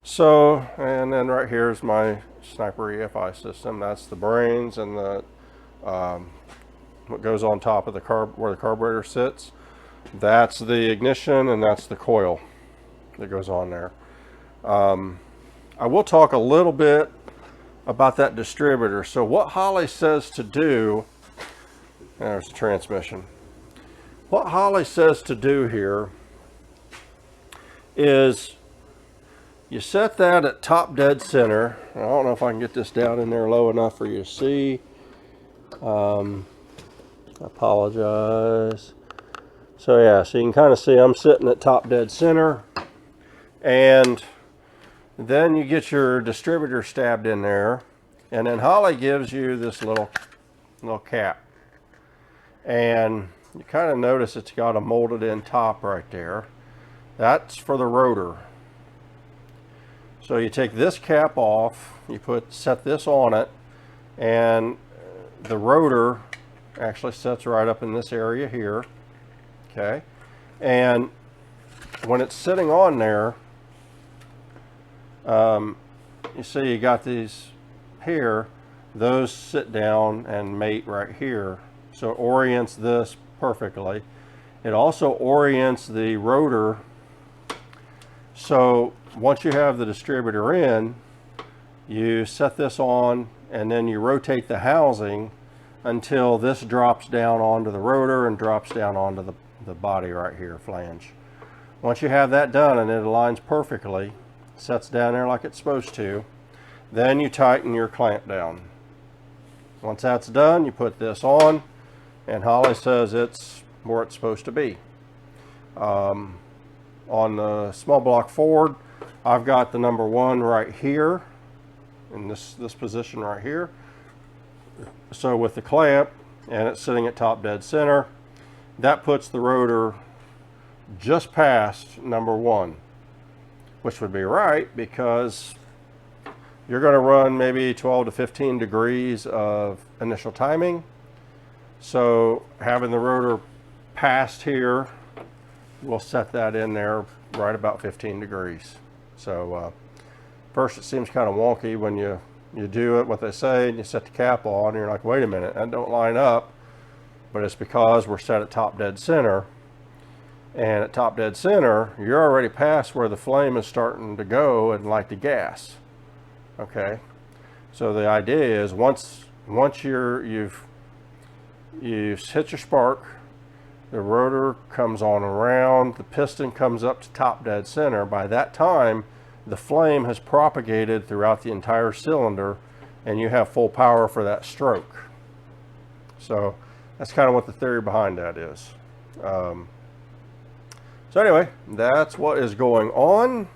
So, and then right here is my Sniper EFI system. That's the brains and the what goes on top of the where the carburetor sits. That's the ignition, and that's the coil that goes on there. I will talk a little bit about that distributor. So what Holley says to do, there's the transmission. What Holley says to do here is you set that at top dead center. I don't know if I can get this down in there low enough for you to see. I apologize. So yeah, so you can kind of see I'm sitting at top dead center, and then you get your distributor stabbed in there, and then Holley gives you this little cap, and you kind of notice it's got a molded in top right there. That's for the rotor. So you take this cap off, you set this on it, and the rotor actually sits right up in this area here. Okay, and when it's sitting on there, you see you got these here, those sit down and mate right here. So it orients this perfectly. It also orients the rotor. So once you have the distributor in, you set this on, and then you rotate the housing until this drops down onto the rotor and drops down onto the body right here, flange. Once you have that done and it aligns perfectly, sets down there like it's supposed to, then you tighten your clamp down. Once that's done, you put this on, and Holley says it's where it's supposed to be. On the small block Ford, I've got the number 1 right here in this position right here. So with the clamp, and it's sitting at top dead center, that puts the rotor just past number 1, which would be right because you're going to run maybe 12 to 15 degrees of initial timing. So having the rotor past here will set that in there right about 15 degrees. So first it seems kind of wonky when you do it, what they say, and you set the cap on, and you're like, wait a minute, that don't line up. But it's because we're set at top dead center, and at top dead center, you're already past where the flame is starting to go and light the gas. Okay, so the idea is once you've hit your spark, the rotor comes on around, the piston comes up to top dead center. By that time, the flame has propagated throughout the entire cylinder, and you have full power for that stroke. So that's kind of what the theory behind that is. So anyway, that's what is going on.